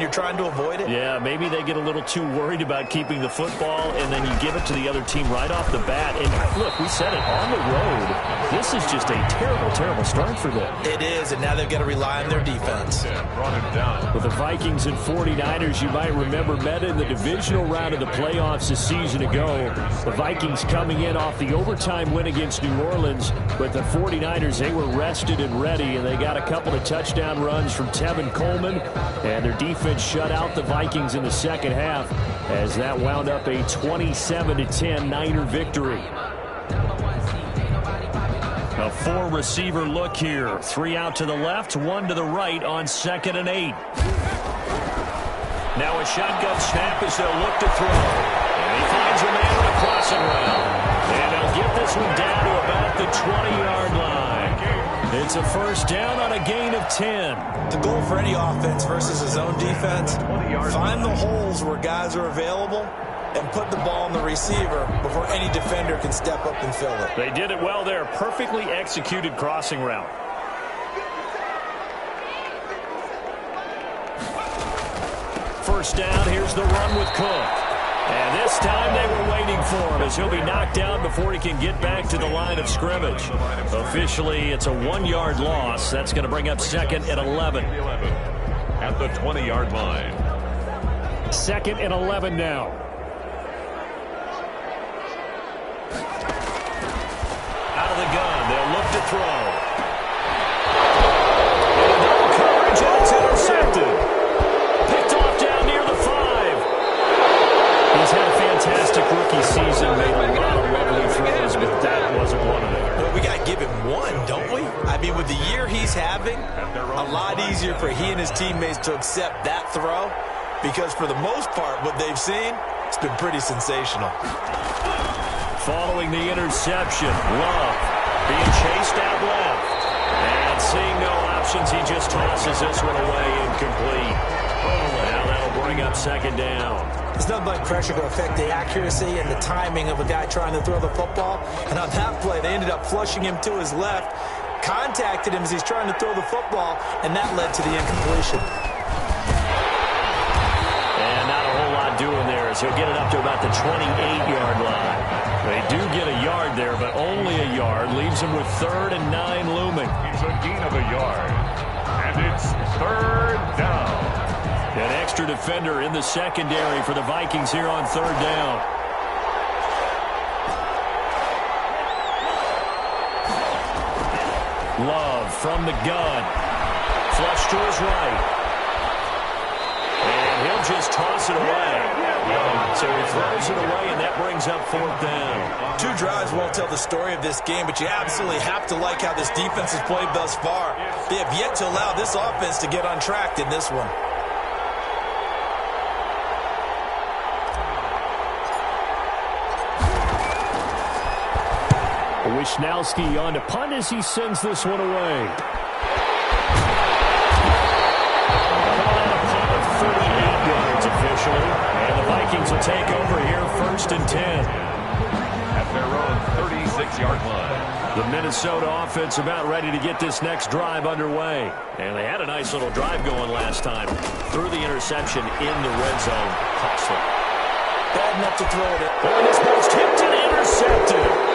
when you're trying to avoid it? Yeah, maybe they get a little too worried about keeping the football, and then you give it to the other team right off the bat. And look, we said it, on the road, this is just a terrible, terrible start for them. It is, and now they've got to rely on their defense. With the Vikings and 49ers, you might remember, met in the divisional round of the playoffs a season ago. The Vikings coming in off the overtime win against New Orleans, but the 49ers, they were rested and ready, and they got a couple of touchdown runs from Tevin Coleman, and their defense shut out the Vikings in the second half as that wound up a 27-10 Niner victory. A four-receiver look here. 3 out to the left, 1 to the right on 2nd and 8. Now a shotgun snap as they'll look to throw. And he finds a man on a crossing route. And they'll get this one down to about the 20-yard line. It's a first down on a gain of 10. The goal for any offense versus his own defense, find the holes where guys are available and put the ball on the receiver before any defender can step up and fill it. They did it well there. Perfectly executed crossing route. First down, here's the run with Cook. And this time they were waiting for him as he'll be knocked down before he can get back to the line of scrimmage. Officially, it's a 1-yard loss. That's going to bring up 2nd and 11. At the 20-yard line. 2nd and 11 now. Out of the gun, they'll look to throw. And double coverage, and it's intercepted. Picked off down near the 5. He's had a fantastic rookie season, made a lot of lovely throws, but that wasn't one of them. Well, we got to give him one, don't we? I mean, with the year he's having, a lot easier for he and his teammates to accept that throw, because for the most part, what they've seen, it's been pretty sensational. Following the interception, Love being chased out left. And seeing no options, he just tosses this one away incomplete. Now that'll bring up 2nd down. There's nothing like pressure to affect the accuracy and the timing of a guy trying to throw the football. And on that play, they ended up flushing him to his left, contacted him as he's trying to throw the football, and that led to the incompletion. And not a whole lot doing there as he'll get it up to about the 28-yard line. They do get a yard there, but only a yard. Leaves them with 3rd and 9 looming. It's a gain of a yard. And it's 3rd down. An extra defender in the secondary for the Vikings here on 3rd down. Love from the gun. Flush to his right. And he'll just toss it away. So he throws it away, and that brings up 4th down. 2 drives won't tell the story of this game, but you absolutely have to like how this defense has played thus far. They have yet to allow this offense to get untracked in this one. Wishnowski on to punt as he sends this one away. Call that a punt of 38 yards officially. And the Vikings will take over here 1st and 10. At their own 36-yard line. The Minnesota offense about ready to get this next drive underway. And they had a nice little drive going last time. Threw the interception in the red zone. Costly. Bad enough to throw it. And this ball's tipped and intercepted.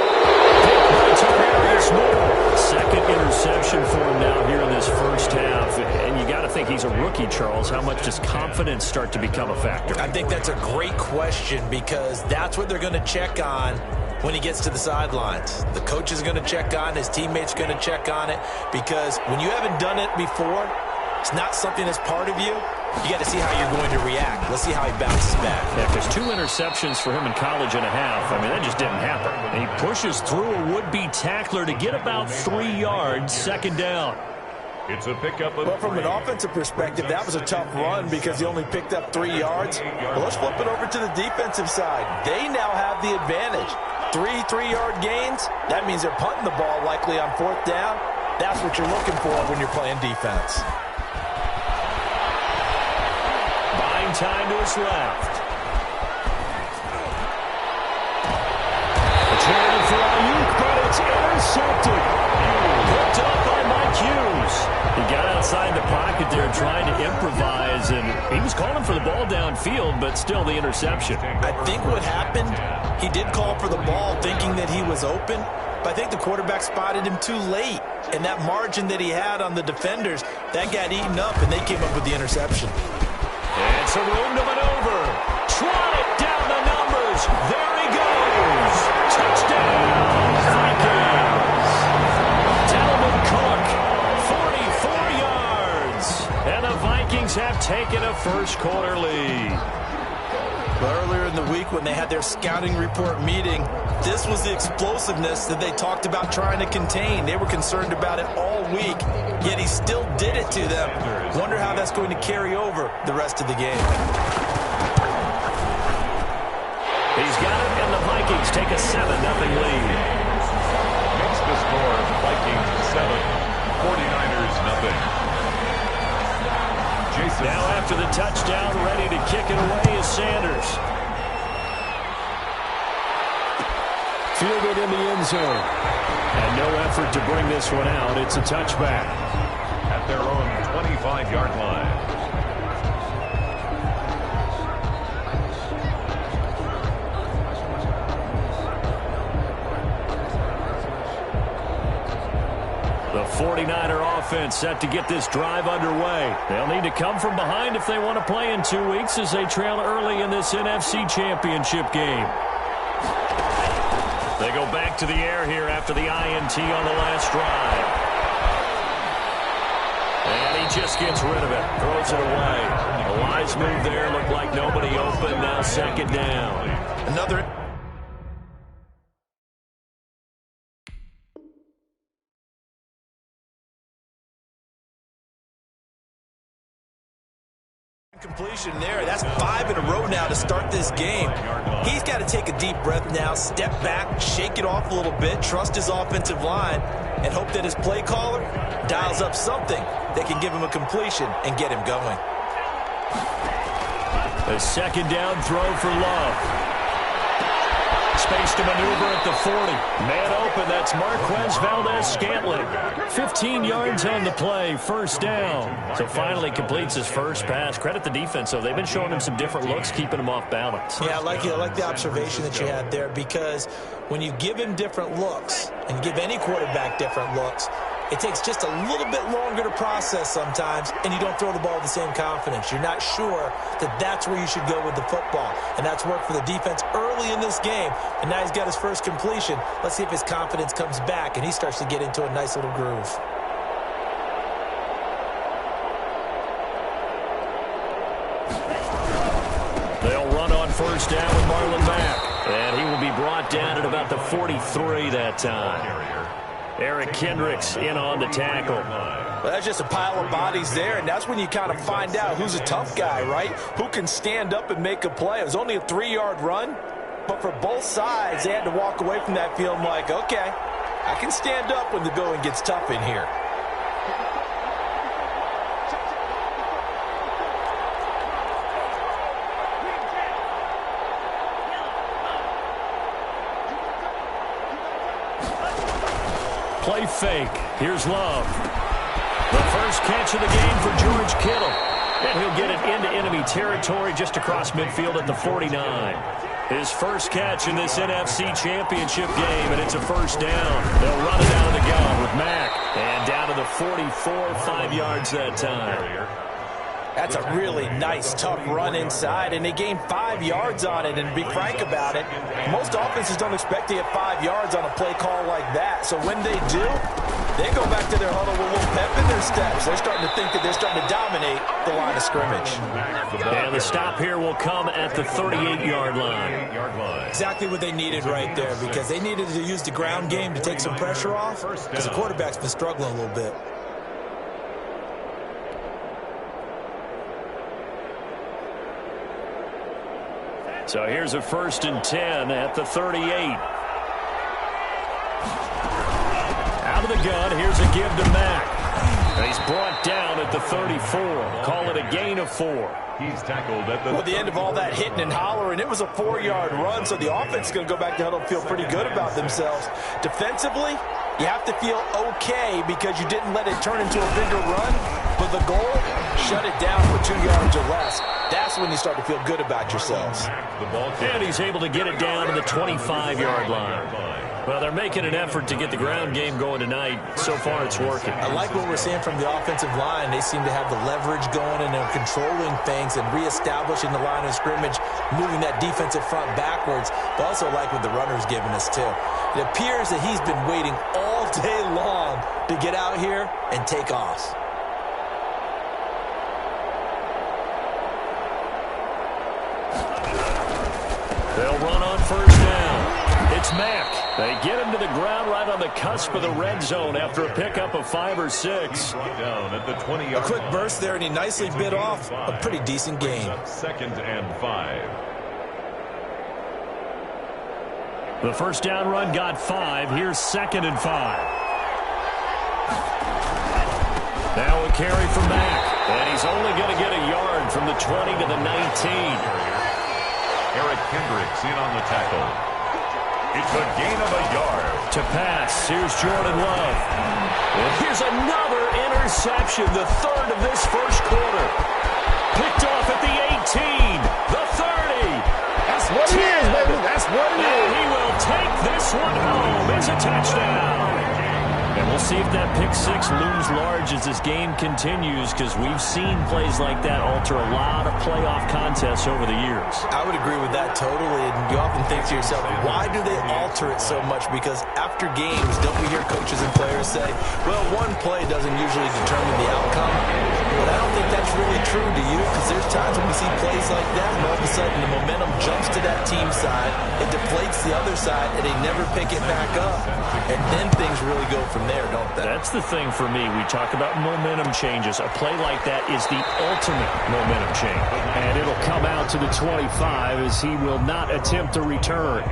Second interception for him now here in this first half. And you got to think he's a rookie, Charles. How much does confidence start to become a factor? I think that's a great question because that's what they're going to check on when he gets to the sidelines. The coach is going to check on, his teammates are going to check on it, because when you haven't done it before, it's not something that's part of you. You got to see how you're going to react. Let's see how he bounces back. Yeah, because 2 interceptions for him in college and a half. I mean, that just didn't happen. And he pushes through a would-be tackler to get about 3 yards, 2nd down. It's a pickup of Well, from an offensive perspective, that was a tough run because he only picked up 3 yards. Well, let's flip it over to the defensive side. They now have the advantage. 3 3-yard gains, that means they're punting the ball likely on 4th down. That's what you're looking for when you're playing defense. Buying time to his left. It's handed for Ayuk, but it's intercepted. Picked up by Mike Hughes. He got inside the pocket there trying to improvise, and he was calling for the ball downfield, but still the interception. I think what happened, he did call for the ball thinking that he was open, but I think the quarterback spotted him too late, and that margin that he had on the defenders, that got eaten up, and they came up with the interception. And some room to maneuver. Trotted down the numbers. There he goes. Touchdown, Vikings. Dalvin Cook, 44 yards. And the Vikings have taken a first-quarter lead. But earlier in the week when they had their scouting report meeting, this was the explosiveness that they talked about trying to contain. They were concerned about it all week, yet he still did it to them. Wonder how that's going to carry over the rest of the game. He's got it, and the Vikings take a 7-0 lead. Makes the score Vikings 7, 49ers nothing. Now after the touchdown, ready to kick it away is Sanders. Fielded in the end zone. And no effort to bring this one out. It's a touchback. At their own 25-yard line. The 49er offense set to get this drive underway. They'll need to come from behind if they want to play in 2 weeks as they trail early in this NFC Championship game. They go back to the air here after the INT on the last drive. And he just gets rid of it, throws it away. A wise move there, looked like nobody open, now second down. Another completion there. That's 5 in a row now to start this game. He's got to take a deep breath now, step back, shake it off a little bit, trust his offensive line, and hope that his play caller dials up something that can give him a completion and get him going. A second down throw for Love. Space to maneuver at the 40. Man open, that's Marquez Valdez-Scantling. 15 yards on the play, first down. So finally completes his first pass. Credit the defense, though. They've been showing him some different looks, keeping him off balance. Yeah, I like the observation that you had there, because when you give him different looks and give any quarterback different looks, it takes just a little bit longer to process sometimes, and you don't throw the ball with the same confidence. You're not sure that that's where you should go with the football, and that's worked for the defense early in this game, and now he's got his first completion. Let's see if his confidence comes back, and he starts to get into a nice little groove. They'll run on first down with Marlon Mack, and he will be brought down at about the 43 that time. Eric Kendricks in on the tackle. Well, that's just a pile of bodies there, and that's when you kind of find out who's a tough guy, right? Who can stand up and make a play. It was only a 3-yard run, but for both sides, they had to walk away from that feeling like, okay, I can stand up when the going gets tough in here. Play fake. Here's Love. The first catch of the game for George Kittle. And he'll get it into enemy territory just across midfield at the 49. His first catch in this NFC Championship game, and it's a first down. They'll run it out of the gun with Mack. And down to the 44, 5 yards that time. That's a really nice, tough run inside, and they gained 5 yards on it. And to be frank about it, most offenses don't expect to get 5 yards on a play call like that. So when they do, they go back to their huddle with a little pep in their steps. They're starting to think that they're starting to dominate the line of scrimmage. And the stop here will come at the 38-yard line. Exactly what they needed right there, because they needed to use the ground game to take some pressure off, because the quarterback's been struggling a little bit. So here's a 1st and 10 at the 38. Out of the gun, here's a give to Mack. He's brought down at the 34. Call it a gain of 4. He's tackled at the... Well, the end of all that hitting and hollering, it was a 4-yard run, so the offense is going to go back to huddle and feel pretty good about themselves. Defensively, you have to feel okay because you didn't let it turn into a bigger run. But the goal, shut it down for 2 yards or less. That's when you start to feel good about yourselves. And he's able to get it down to the 25-yard line. Well, they're making an effort to get the ground game going tonight. So far, it's working. I like what we're seeing from the offensive line. They seem to have the leverage going, and they're controlling things and reestablishing the line of scrimmage, moving that defensive front backwards. But also like what the runner's giving us, too. It appears that he's been waiting all day long to get out here and take off. They'll run on first down. It's Mack. They get him to the ground right on the cusp of the red zone after a pickup of 5 or 6. Down at the 20-yard A quick burst there, and he nicely bit off a pretty decent gain. 2nd and 5. The first down run got 5. Here's 2nd and 5. Now a carry from Mack. And he's only going to get a yard from the 20 to the 19. Eric Kendricks in on the tackle. It's a gain of a yard. To pass, here's Jordan Love. And here's another interception, the third of this first quarter. Picked off at the 18, the 30. That's what it is, baby. That's what it is. And he will take this one home. It's a touchdown. And we'll see if that pick 6 looms large as this game continues, because we've seen plays like that alter a lot of playoff contests over the years. I would agree with that totally, and you often think to yourself, why do they alter it so much? Because after games, don't we hear coaches and players say, well, one play doesn't usually determine the outcome? But I don't think that's really true, do you? Because there's times when we see plays like that, and all of a sudden the momentum jumps to that team side, it deflates the other side, and they never pick it back up. And then things really go from there, don't they? That's the thing for me. We talk about momentum changes. A play like that is the ultimate momentum change. And it'll come out to the 25 as he will not attempt to return.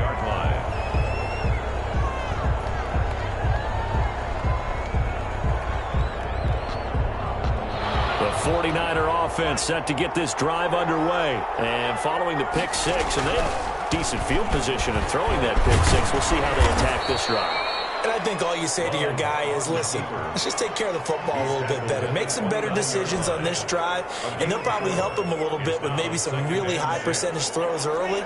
The 49er offense set to get this drive underway. And following the pick 6, and they have decent field position and throwing that pick 6. We'll see how they attack this drive. And I think all you say to your guy is, listen, let's just take care of the football a little bit better. Make some better decisions on this drive, and they'll probably help him a little bit with maybe some really high percentage throws early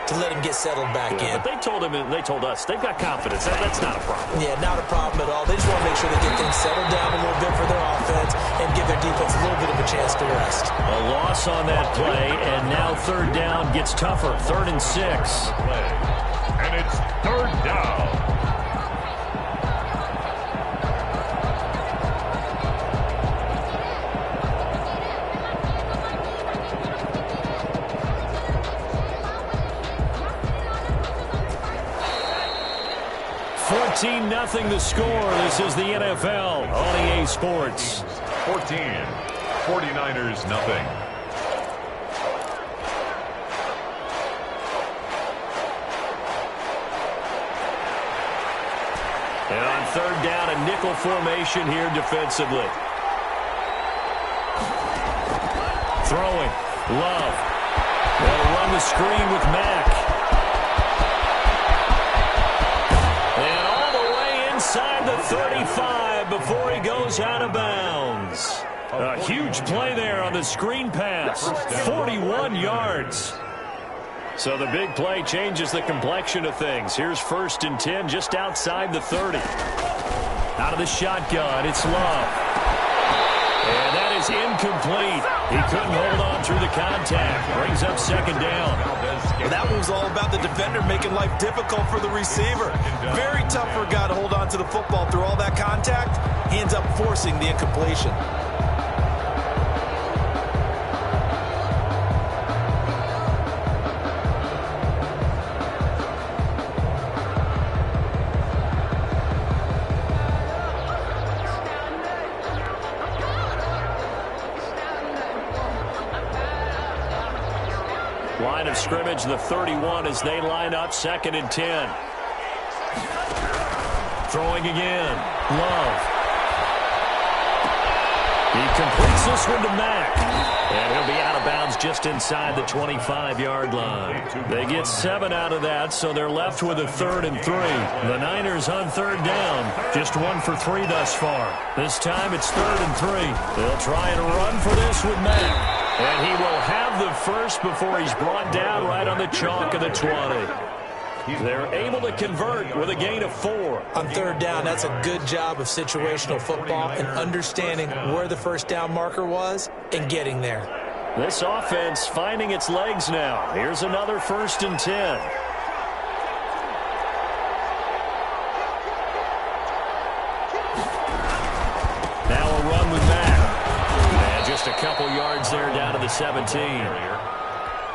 to let him get settled back in. But they told him, and they told us, they've got confidence. That's not a problem. Yeah, not a problem at all. They just want to make sure they get things settled down a little bit for their offense and give their defense a little bit of a chance to rest. A loss on that play, and now third down gets tougher. 3rd and 6. And it's 3rd down. Nothing the score. This is the NFL on EA Sports. 14. 49ers nothing. And on 3rd down, a nickel formation here defensively. Throwing. Love. They'll run the screen with Mack. Inside the 35 before he goes out of bounds. A huge play there on the screen pass. 41 yards. So the big play changes the complexion of things. Here's 1st and 10 just outside the 30. Out of the shotgun, it's Love. And that is incomplete. He couldn't hold on through the contact. Brings up 2nd down. Well, that one was all about the defender making life difficult for the receiver. Very tough for a guy to hold on to the football through all that contact. He ends up forcing the incompletion. Line of scrimmage, the 31 as they line up 2nd and 10. Throwing again. Love. He completes this one to Mack. And he'll be out of bounds just inside the 25-yard line. They get 7 out of that, so they're left with a 3rd and 3. The Niners on 3rd down. Just 1 for 3 thus far. This time it's 3rd and 3. They'll try and run for this with Mack. And he will have the first before he's brought down right on the chalk of the 20. They're able to convert with a gain of 4. On 3rd down, that's a good job of situational football and understanding where the first down marker was and getting there. This offense finding its legs now. Here's another 1st and 10. Now a run with Mack. And just a couple yards there down to the 17.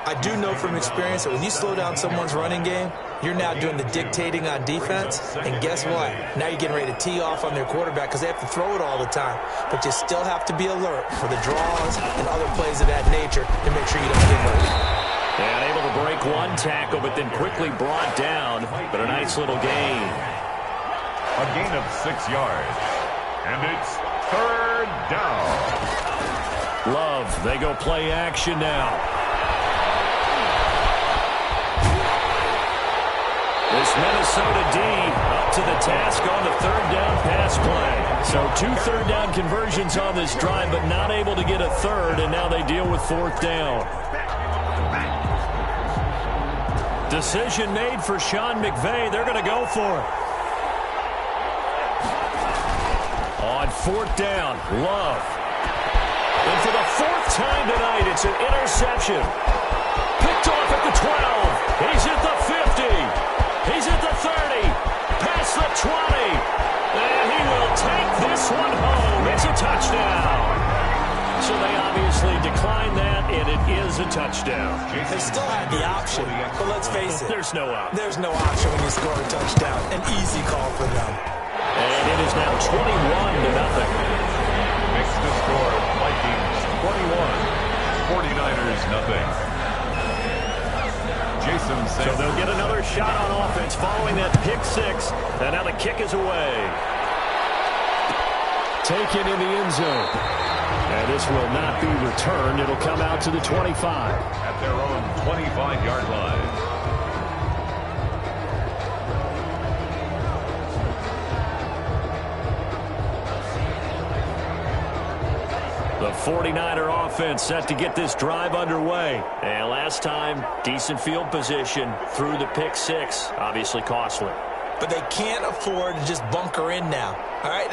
I do know from experience that when you slow down someone's running game, you're now doing the dictating on defense. And guess what? Now you're getting ready to tee off on their quarterback because they have to throw it all the time. But you still have to be alert for the draws and other plays of that nature to make sure you don't get hurt. And able to break one tackle, but then quickly brought down. But a nice little gain. A gain of 6 yards. And it's 3rd down. Love, they go play action now. This Minnesota D up to the task on the 3rd down pass play. So 2 3rd down conversions on this drive, but not able to get a 3rd, and now they deal with 4th down. Decision made for Sean McVay. They're going to go for it. On 4th down, Love. And for the 4th time tonight, it's an interception. Picked off at the 12. He's at the 50. He's at the 30, past the 20, and he will take this one home. It's a touchdown. So they obviously declined that, and it is a touchdown. They still had the option, but let's face it. There's no option. There's no option when you score a touchdown. An easy call for them. And it is now 21-0. Makes the score Vikings 21, 49ers nothing. So they'll get another shot on offense following that pick 6. And now the kick is away. Taken in the end zone. And this will not be returned. It'll come out to the 25. At their own 25-yard line. The 49er offense set to get this drive underway. And last time, decent field position through the pick 6. Obviously costly. But they can't afford to just bunker in now. All right,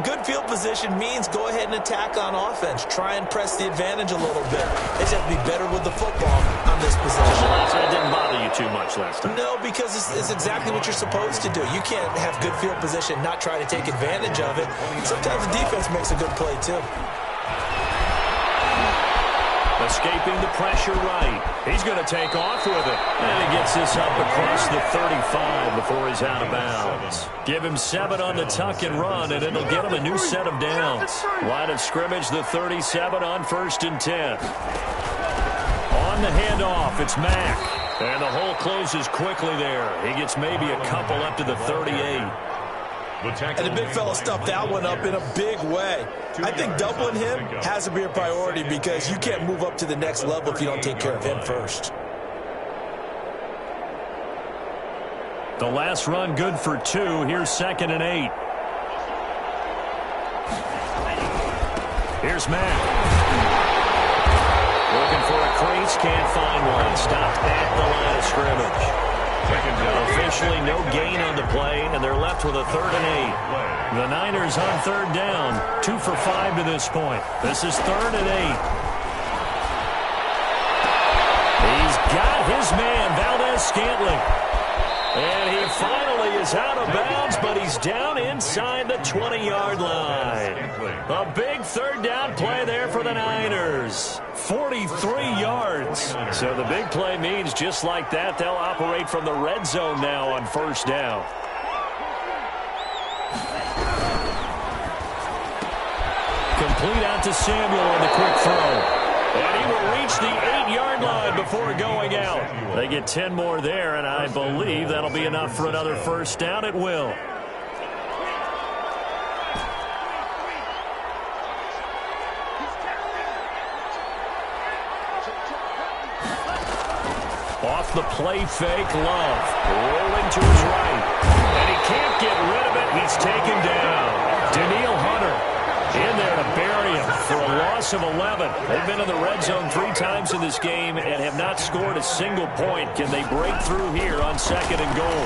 good field position means go ahead and attack on offense. Try and press the advantage a little bit. They just have to be better with the football on this possession. So it didn't bother you too much last time. No, because it's exactly what you're supposed to do. You can't have good field position, not try to take advantage of it. Sometimes the defense makes a good play too. Escaping the pressure right. He's going to take off with it. And he gets this up across the 35 before he's out of bounds. Give him 7 on the tuck and run, and it'll get him a new set of downs. Line of scrimmage, the 37 on 1st and 10. On the handoff, it's Mack. And the hole closes quickly there. He gets maybe a couple up to the 38. And the big fella stuffed that one up in a big way. I think doubling him has to be a priority because you can't move up to the next level if you don't take care of him first. The last run good for 2. Here's 2nd and 8. Here's Mack. Looking for a crease, can't find one. Stopped at the line of scrimmage. Officially no gain on the play, and they're left with a 3rd and 8. The Niners on 3rd down, 2 for 5 to this point. This is 3rd and 8. He's got his man, Valdez-Scantling. And he finally is out of bounds, but he's down inside the 20-yard line. A big 3rd down play there for the Niners. 43 yards. So the big play means just like that, they'll operate from the red zone now on 1st down. Complete out to Samuel on the quick throw. And he will reach the 8-yard line before going out. They get 10 more there, and I believe that'll be enough for another 1st down. It will. Off the play fake, Love. Rolling to his right. And he can't get rid of it. He's taken down. Danielle Hunter in there to bury him for a loss of 11. They've been in the red zone 3 times in this game and have not scored a single point. Can they break through here on 2nd and goal?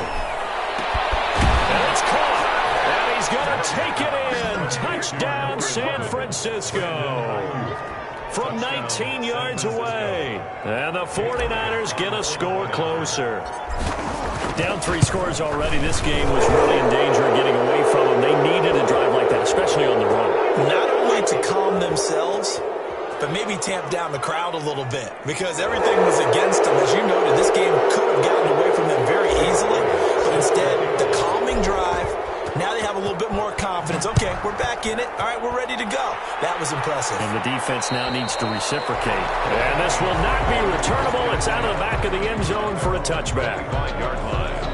And it's caught. And he's going to take it in. Touchdown, San Francisco. From 19 yards away. And the 49ers get a score closer. Down 3 scores already. This game was really in danger of getting away from them. They needed a drive like that, especially on the run. Not only to calm themselves, but maybe tamp down the crowd a little bit, because everything was against them. As you noted, this game could have gotten away from them very easily, but instead, the calming drive, now they have a little bit more confidence. Okay, we're back in it. All right, we're ready to go. That was impressive. And the defense now needs to reciprocate. And this will not be returnable. It's out of the back of the end zone for a touchback. 5-yard line.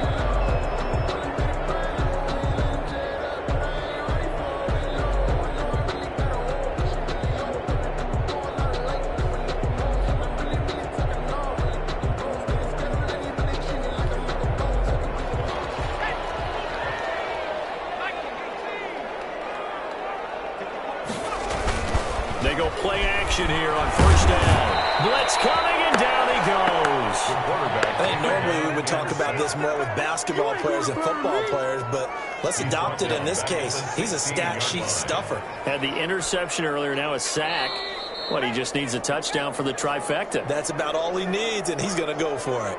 They go play action here on 1st down. Blitz coming, and down he goes. I think normally we would talk about this more with basketball players and football players, but let's adopt it in this case. He's a stat sheet stuffer. Had the interception earlier, now a sack. What, he just needs a touchdown for the trifecta. That's about all he needs, and he's going to go for it.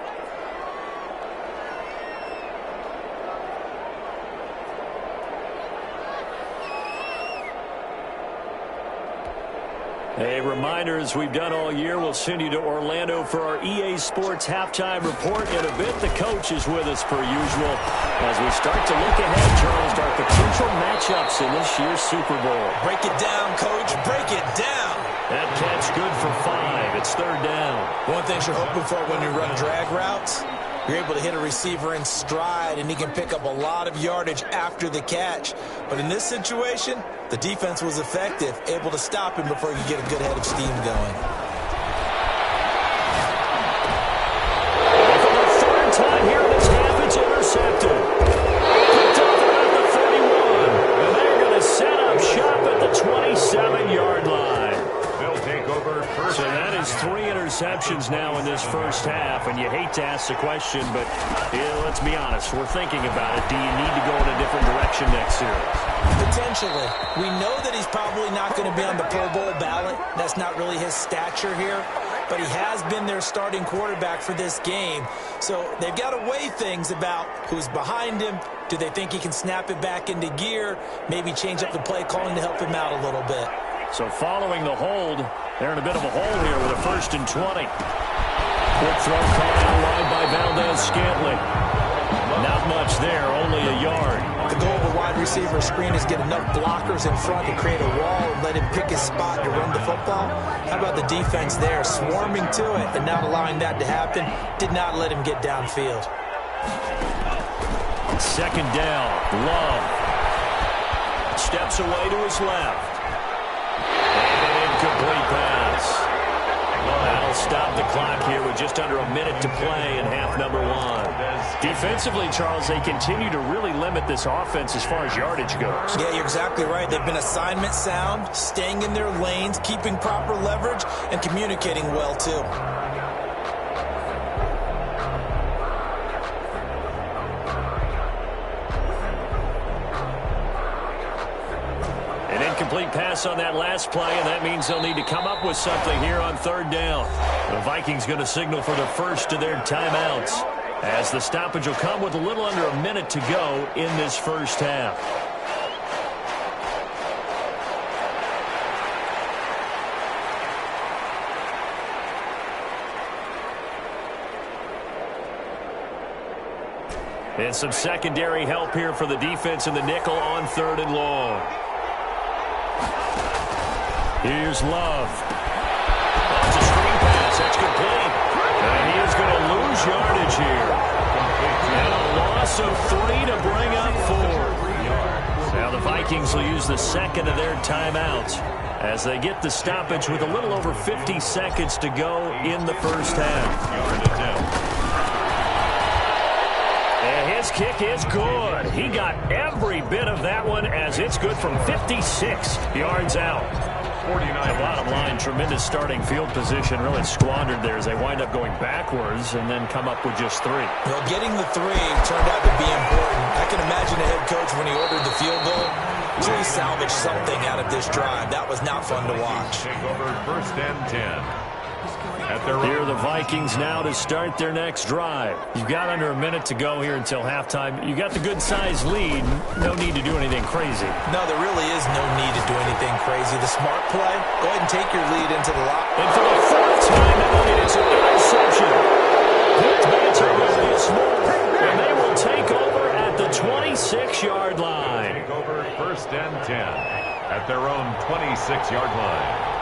A reminder, as we've done all year, we'll send you to Orlando for our EA Sports halftime report. In a bit, the coach is with us per usual as we start to look ahead, Charles, to our potential matchups in this year's Super Bowl. Break it down, Coach. Break it down. That catch good for 5. It's 3rd down. One thing you're hoping for when you run drag routes, you're able to hit a receiver in stride, and he can pick up a lot of yardage after the catch. But in this situation, the defense was effective, able to stop him before he could get a good head of steam going. And for the 3rd time here in this half, it's intercepted. Picked up around the 31. And they're going to set up shop at the 27-yard line. They'll take over first. So that is 3 interceptions now in this first half, and you hate to ask the question, but let's be honest, we're thinking about it. Do you need to go in a different direction next series? Potentially. We know that he's probably not going to be on the Pro Bowl ballot. That's not really his stature here, but he has been their starting quarterback for this game. So they've got to weigh things about who's behind him. Do they think he can snap it back into gear? Maybe change up the play calling to help him out a little bit. So following the hold, they're in a bit of a hole here with a 1st and 20. Quick throw caught out wide by Valdez-Scantling. Not much there, only a yard. The goal of a wide receiver screen is get enough blockers in front to create a wall and let him pick his spot to run the football. How about the defense there, swarming to it and not allowing that to happen? Did not let him get downfield. 2nd down, Love. Steps away to his left. And an incomplete pass. That'll stop the clock here with just under a minute to play in half number 1. Defensively, Charles, they continue to really limit this offense as far as yardage goes. Yeah, you're exactly right. They've been assignment sound, staying in their lanes, keeping proper leverage, and communicating well, too. Incomplete pass on that last play, and that means they'll need to come up with something here on 3rd down. The Vikings going to signal for the first of their timeouts, as the stoppage will come with a little under a minute to go in this first half. And some secondary help here for the defense in the nickel on 3rd and long. Here's Love. That's a screen pass. That's complete. And he is going to lose yardage here. And a loss of 3 to bring up 4. Now the Vikings will use the 2nd of their timeouts as they get the stoppage with a little over 50 seconds to go in the first half. This kick is good. He got every bit of that one as it's good from 56 yards out. 49. The bottom line, tremendous starting field position, really squandered there as they wind up going backwards and then come up with just 3. Well, getting the 3 turned out to be important. I can imagine the head coach when he ordered the field goal, really salvaged something out of this drive. That was not fun to watch. Take over 1st and 10. Here are the Vikings now to start their next drive. You've got under a minute to go here until halftime. You got the good-sized lead. No need to do anything crazy. No, there really is no need to do anything crazy. The smart play, go ahead and take your lead into the lock. And for the 4th time out, it is an interception. Picked by Terrarius Moore. And they will take over at the 26-yard line. Take over 1st and 10 at their own 26-yard line.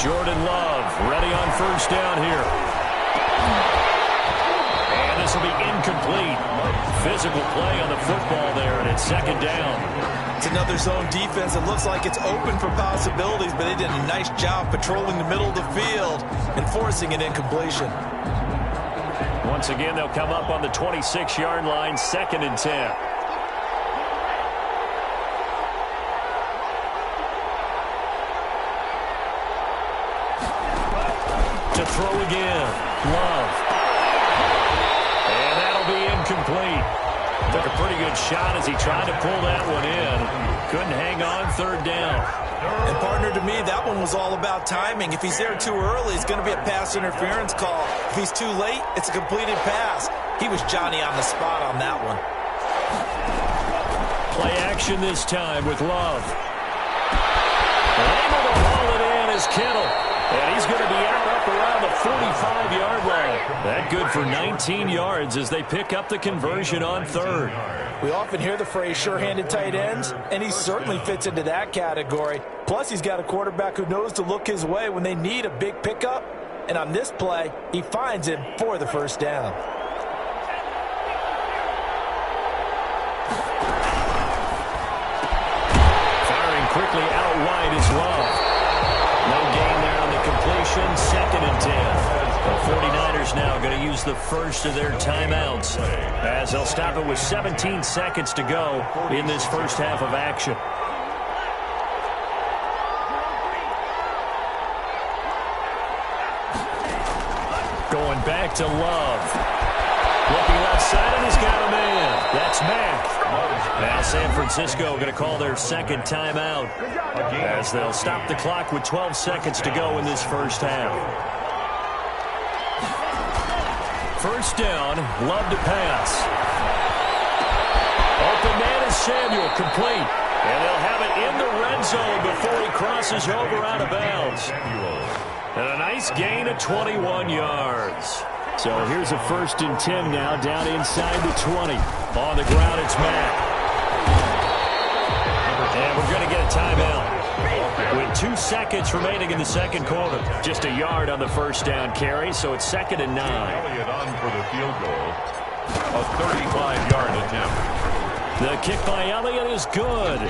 Jordan Love ready on 1st down here. And this will be incomplete. Physical play on the football there, and it's 2nd down. It's another zone defense. It looks like it's open for possibilities, but they did a nice job patrolling the middle of the field and forcing an incompletion. Once again, they'll come up on the 26-yard line, 2nd and 10. To throw again. Love. And that'll be incomplete. Took a pretty good shot as he tried to pull that one in. Couldn't hang on 3rd down. And, partner, to me, that one was all about timing. If he's there too early, it's going to be a pass interference call. If he's too late, it's a completed pass. He was Johnny on the spot on that one. Play action this time with Love. Able to haul it in is Kittle. And he's going to be out up around the 45-yard line. That good for 19 yards as they pick up the conversion on 3rd. We often hear the phrase sure-handed tight ends, and he certainly fits into that category. Plus, he's got a quarterback who knows to look his way when they need a big pickup. And on this play, he finds him for the 1st down. Firing quickly out wide is Love. No gain there on the completion. 2nd and 10. The 49ers now going to use the first of their timeouts as they'll stop it with 17 seconds to go in this first half of action. Going back to Love. Looking left side, and he's got a man. That's Mack. Now San Francisco going to call their 2nd timeout as they'll stop the clock with 12 seconds to go in this first half. 1st down, Love to pass. Open man is Samuel, complete. And they'll have it in the red zone before he crosses over out of bounds. And a nice gain of 21 yards. So here's a 1st and 10 now, down inside the 20. On the ground, it's Mack. And we're going to get a timeout with 2 seconds remaining in the 2nd quarter. Just a yard on the 1st down carry, so it's 2nd and 9. Elliott on for the field goal. A 35-yard attempt. The kick by Elliott is good.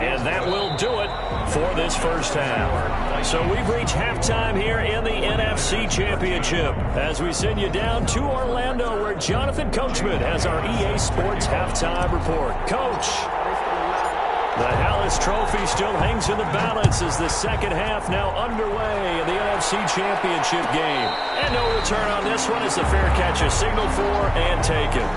And that will do it for this first half. So we've reached halftime here in the NFC Championship as we send you down to Orlando where Jonathan Coachman has our EA Sports halftime report. Coach, the Hallis Trophy still hangs in the balance as the second half now underway in the NFC Championship game. And no return on this one as the fair catch is signaled for and taken.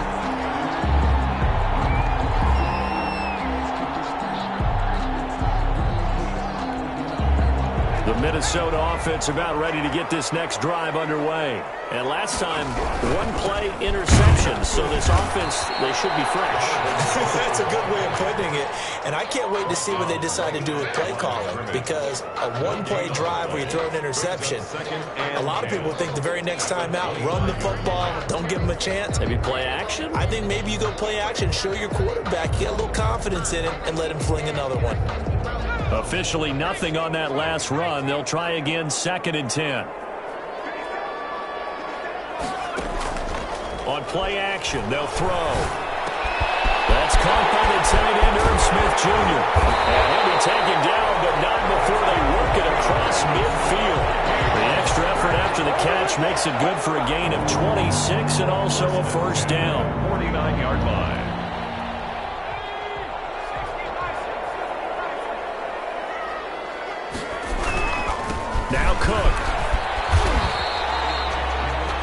The Minnesota offense about ready to get this next drive underway. And last time, one play interception. So this offense, they should be fresh. That's a good way of putting it. And I can't wait to see what they decide to do with play calling. Because a one-play drive where you throw an interception, a lot of people think the very next time out, run the football, don't give them a chance. Maybe play action? I think maybe you go play action, show your quarterback, get a little confidence in him, and let him fling another one. Officially nothing on that last run. They'll try again, 2nd and 10. On play action, they'll throw. That's caught by the tight end, Irv Smith Jr. And he'll be taken down, but not before they work it across midfield. which makes it good for a gain of 26 and also a first down. 49-yard line. Now Cook.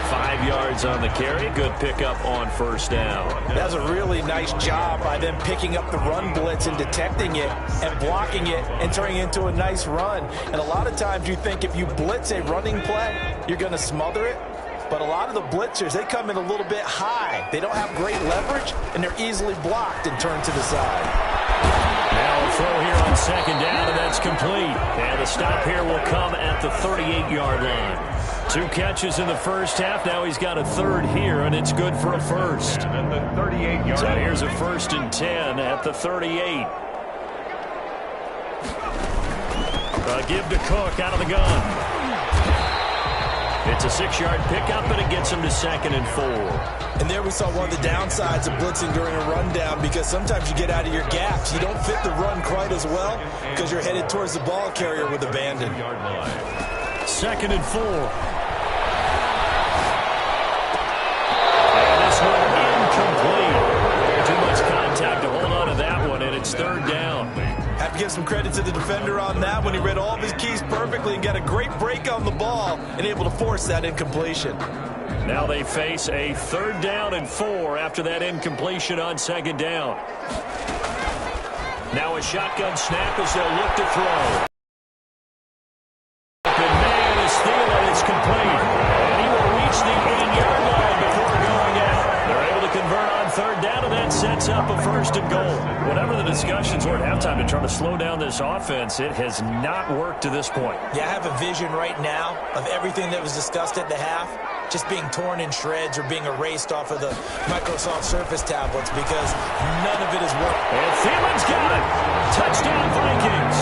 5 yards on the carry. Good pickup on first down. That's a really nice job by them picking up the run blitz and detecting it and blocking it and turning it into a nice run. And a lot of times you think if you blitz a running play, you're going to smother it. But a lot of the blitzers, they come in a little bit high. They don't have great leverage, and they're easily blocked and turned to the side. Now a throw here on second down, and that's complete. And the stop here will come at the 38-yard line. 2 catches in the first half. Now he's got a third here, and it's good for a first. And the 38-yard. So here's a 1st and 10 at the 38. Give to Cook out of the gun. It's a 6-yard pickup, and it gets him to 2nd and 4. And there we saw one of the downsides of blitzing during a rundown, because sometimes you get out of your gaps. You don't fit the run quite as well because you're headed towards the ball carrier with abandon. 2nd and 4. And this one incomplete. Too much contact to hold on to that one, and it's 3rd down. Have to give some credit to the defender on that one. He read all of his keys perfectly and got a great break on the ball and able to force that incompletion. Now they face a 3rd down and 4 after that incompletion on 2nd down. Now a shotgun snap as they'll look to throw. The man is stealing. It's complete. And he will reach the 8-yard line before going out. They're able to convert on 3rd down, and that sets up a 1st and goal. Whatever the discussions were at halftime to try to slow down this offense, it has not worked to this point. Yeah, I have a vision right now of everything that was discussed at the half just being torn in shreds or being erased off of the Microsoft Surface tablets, because none of it has worked. And Thielen's got it. Touchdown, Vikings.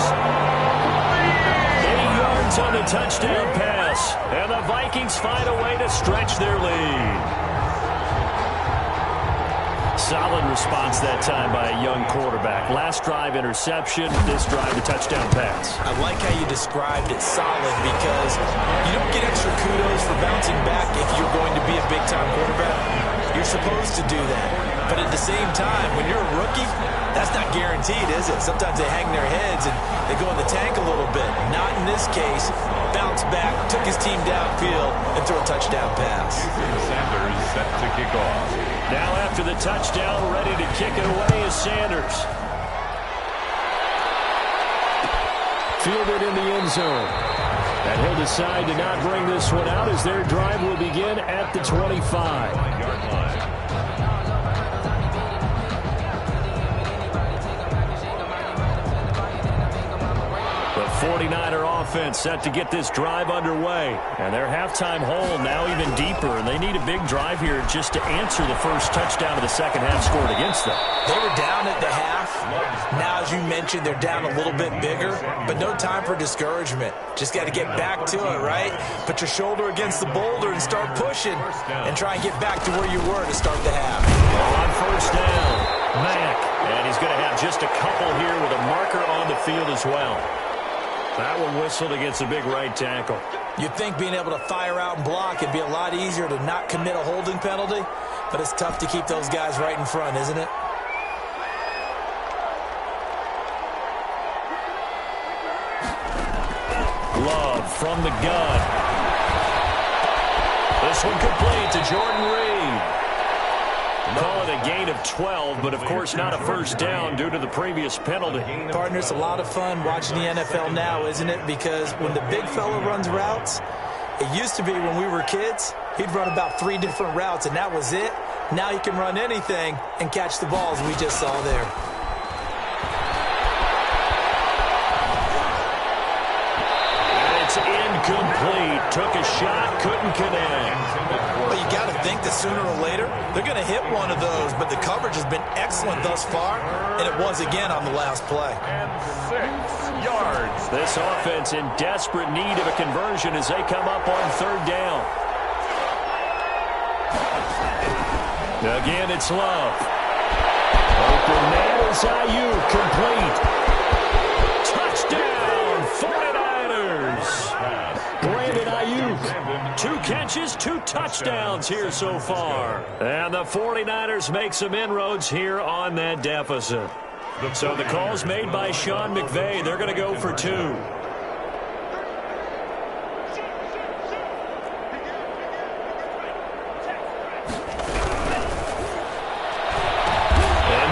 8 yards on the touchdown pass. And the Vikings find a way to stretch their lead. Solid response that time by a young quarterback. Last drive interception, this drive the touchdown pass. I like how you described it solid, because you don't get extra kudos for bouncing back if you're going to be a big-time quarterback. You're supposed to do that. But at the same time, when you're a rookie, that's not guaranteed, is it? Sometimes they hang their heads and they go in the tank a little bit. Not in this case. Bounced back, took his team downfield, and threw a touchdown pass. Sanders set to kick off. Now after the touchdown, ready to kick it away is Sanders. Fielded in the end zone. And he'll decide to not bring this one out as their drive will begin at the 25. The 49er offense set to get this drive underway. And their halftime hole now even deeper, and they need a big drive here just to answer the first touchdown of the second half scored against them. They were down at the half. Now, as you mentioned, they're down a little bit bigger, but no time for discouragement. Just got to get back to it, right? Put your shoulder against the boulder and start pushing and try and get back to where you were to start the half. On first down, Mack. And he's going to have just a couple here with a marker on the field as well. That one whistled against a big right tackle. You'd think being able to fire out and block it'd be a lot easier to not commit a holding penalty, but it's tough to keep those guys right in front, isn't it? Love from the gun. This one complete to Jordan Reed. Call it a gain of 12, but of course not a first down due to the previous penalty. Partner, it's a lot of fun watching the NFL now, isn't it? Because when the big fella runs routes, it used to be when we were kids, he'd run about 3 different routes, and that was it. Now he can run anything and catch the balls we just saw there. And it's incomplete. Took a shot, couldn't connect. Well, you got to think that sooner or later they're going to hit one of those, but the coverage has been excellent thus far, and it was again on the last play. And 6 yards. This offense in desperate need of a conversion as they come up on third down. Again, it's Love. Open man is Ayuk, complete. Touchdown, 49ers. Brandon Ayuk, 2 catches. catches, 2 touchdowns here so far. And the 49ers make some inroads here on that deficit. So the call's made by Sean McVay. They're going to go for 2. And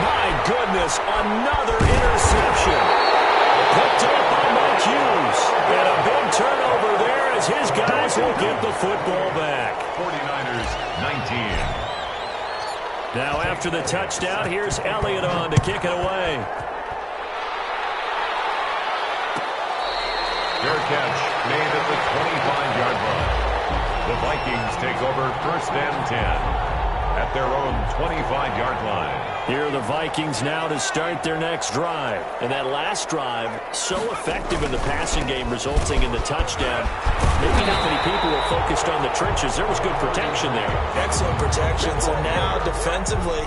my goodness, another interception. Picked up by Mike Hughes. And a big turnover there as his guys will get the football back. 49ers 19. Now after the touchdown, here's Elliott on to kick it away. Fair catch made at the 25-yard line. The Vikings take over 1st and 10 at their own 25-yard line. Here are the Vikings now to start their next drive. And that last drive, so effective in the passing game, resulting in the touchdown. Maybe not many people were focused on the trenches. There was good protection there. Excellent protection. So now, defensively,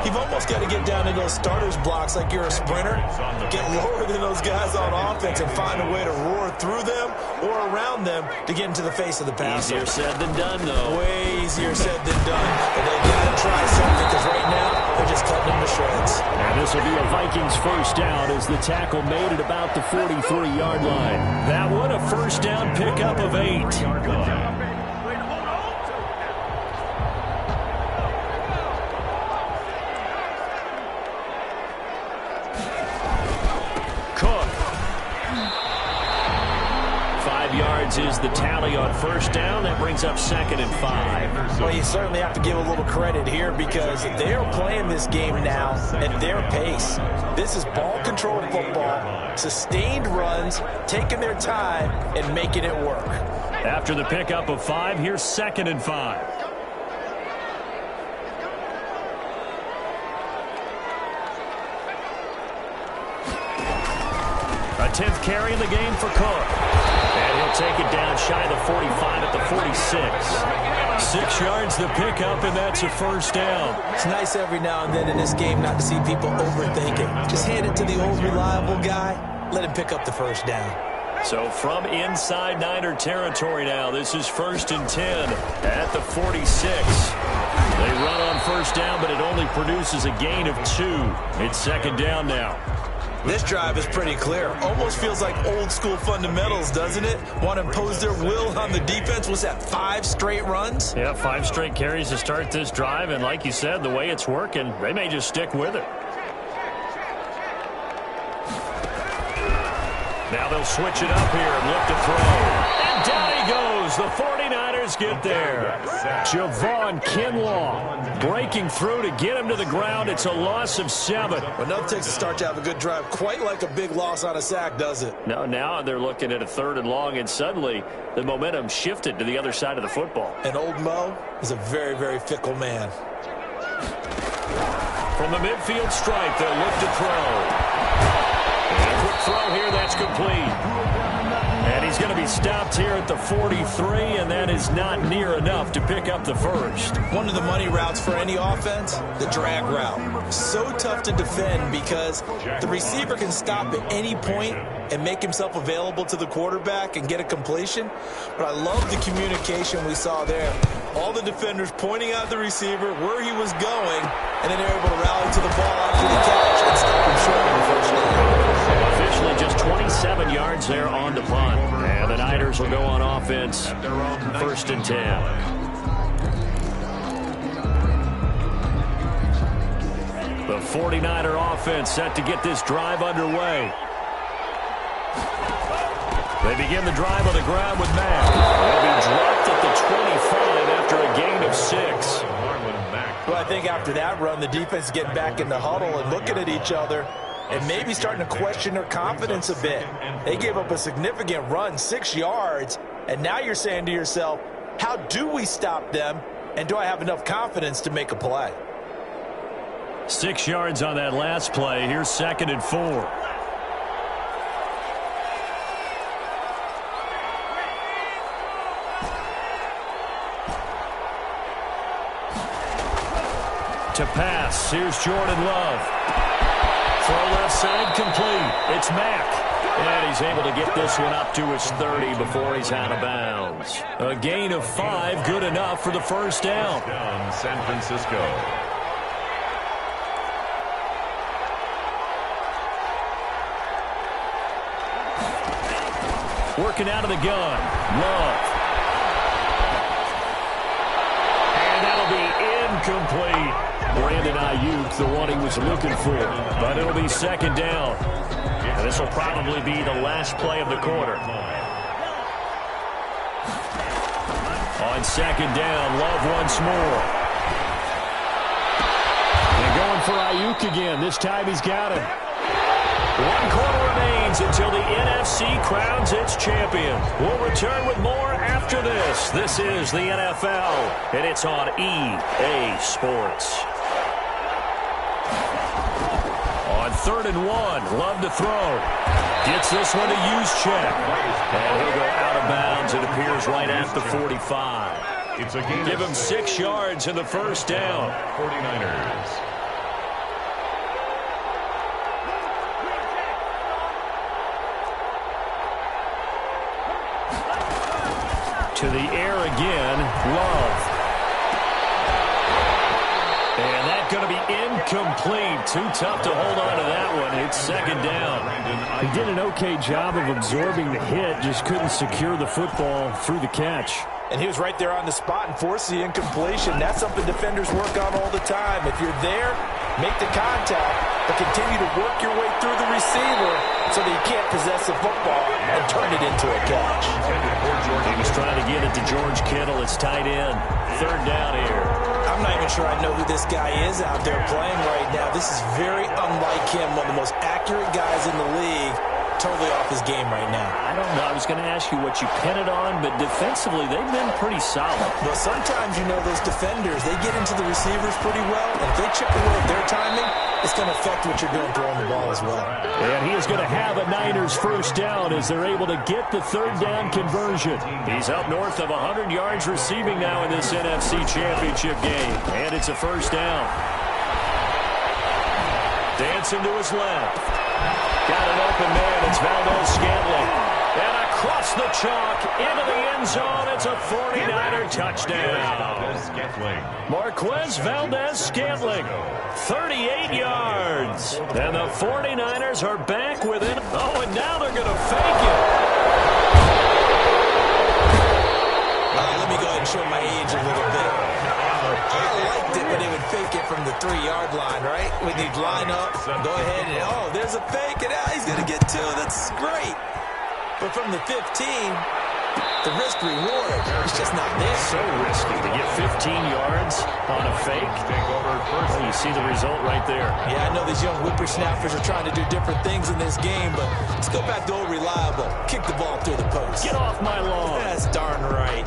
you've almost got to get down to those starters blocks like you're a sprinter. Get lower than those guys on offense and find a way to roar through them or around them to get into the face of the passer. Easier said than done, though. Way easier said than done. But they got to try something because right now, they're just cutting them to shreds. And this will be a Vikings first down as the tackle made at about the 43-yard line. That one, a first down pickup of 8. Cook. 5 yards is the tally on first down. That brings up 2nd and 5. Well, you certainly have to give a little credit here because they are playing this game now at their pace. This is ball-controlled football, sustained runs, taking their time, and making it work. After the pickup of 5, here's 2nd and 5. A 10th carry in the game for Cook. And he'll take it down shy of the 45 at the 46. 6 yards the pickup, and that's a first down. It's nice every now and then in this game not to see people overthinking. Just hand it to the old reliable guy. Let him pick up the first down. So from inside Niner territory now, this is 1st and 10 at the 46. They run on first down, but it only produces a gain of 2. It's 2nd down now. This drive is pretty clear. Almost feels like old school fundamentals, doesn't it? Want to impose their will on the defense. Was that 5 straight runs? Yeah, 5 straight carries to start this drive, and like you said, the way it's working, they may just stick with it. Now they'll switch it up here and look to throw. And down he goes. The 49ers get there. Javon Kinlaw breaking through to get him to the ground. It's a loss of 7. Well, nothing takes a start to have a good drive quite like a big loss on a sack, does it? No, now they're looking at a 3rd and long, and suddenly the momentum shifted to the other side of the football. And old Mo is a very, very fickle man. From the midfield stripe, they'll look to throw. And a quick throw here, that's complete. And he's going to be stopped here at the 43, and that is not near enough to pick up the first. One of the money routes for any offense, the drag route. So tough to defend because the receiver can stop at any point and make himself available to the quarterback and get a completion. But I love the communication we saw there. All the defenders pointing out the receiver, where he was going, and then they're able to rally to the ball after the catch and stop him short of the first down. Officially just 27 yards there on the punt. And the Niners will go on offense, 1st and 10. The 49er offense set to get this drive underway. They begin the drive on the ground with Mack. They'll be dropped at the 25 after a gain of 6. Well, I think after that run, the defense is getting back in the huddle and looking at each other and maybe starting to question their confidence a bit. They gave up a significant run, 6 yards, and now you're saying to yourself, how do we stop them, and do I have enough confidence to make a play? 6 yards on that last play. Here's 2nd and 4. To pass, here's Jordan Love. Throw left side complete. It's Mack. And he's able to get this one up to his 30 before he's out of bounds. A gain of 5, good enough for the first down. San Francisco. Working out of the gun. Love. And that'll be incomplete. Brandon Ayuk, the one he was looking for. But it'll be second down. And this will probably be the last play of the quarter. On second down, Love once more. And going for Ayuk again. This time he's got him. 1 quarter remains until the NFC crowns its champion. We'll return with more after this. This is the NFL, and it's on EA Sports. On 3rd and 1, Love to throw. Gets this one to Juszczyk. And he'll go out of bounds, it appears, right at the 45. It's a gain. Give him 6 yards in the first down. 49ers. To the air again, Love. And that's going to be incomplete. Too tough to hold on to that one. It's second down. He did an okay job of absorbing the hit, just couldn't secure the football through the catch. And he was right there on the spot and forced the incompletion. That's something defenders work on all the time. If you're there, make the contact, but continue to work your way through the receiver so that you can't possess the football and turn it into a catch. He was trying to get it to George Kittle. It's tight end. 3rd down here. I'm not even sure I know who this guy is out there playing right now. This is very unlike him, one of the most accurate guys in the league. Totally off his game right now. I don't know. I was going to ask you what you pin it on, but defensively, they've been pretty solid. Well, sometimes, you know, those defenders, they get into the receivers pretty well, and if they chip away at their timing, it's going to affect what you're doing throwing the ball as well. And he is going to have a Niners first down as they're able to get the 3rd down conversion. He's up north of 100 yards receiving now in this NFC Championship game, and it's a first down. Dancing to his left. Got an open man. It's Valdes-Scantling. And across the chalk into the end zone. It's a 49er touchdown. Marquez Valdes-Scantling. 38 yards. And the 49ers are back within. Oh, and now they're going to fake it. Let me go ahead and show my age a little bit. I liked it when they would fake it from the 3-yard line, right? When you'd line up, go ahead and, oh, there's a fake, and he's going to get 2. That's great. But from the 15, the risk-reward is just not there. So risky to get 15 yards on a fake. Oh, you see the result right there. Yeah, I know these young whippersnappers are trying to do different things in this game, but let's go back to old reliable. Kick the ball through the post. Get off my lawn. That's darn right.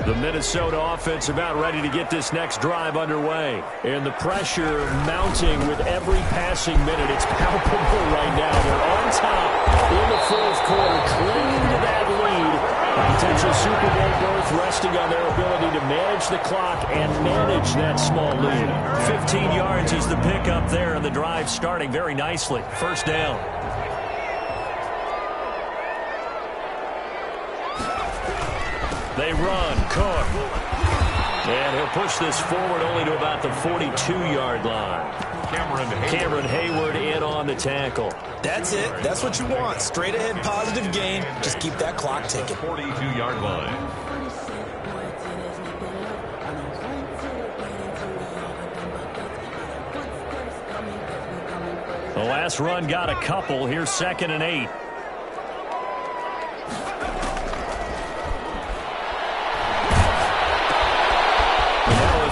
The Minnesota offense about ready to get this next drive underway. And the pressure mounting with every passing minute. It's palpable right now. They're on top in the 4th quarter, clinging to that lead. A potential Super Bowl berth resting on their ability to manage the clock and manage that small lead. 15 yards is the pickup there, and the drive starting very nicely. First down. They run, Cook. And he'll push this forward only to about the 42-yard line. Cameron Hayward in on the tackle. That's it. That's what you want. Straight ahead positive gain. Just keep that clock ticking. 42-yard line. The last run got a couple. Here's 2nd and 8.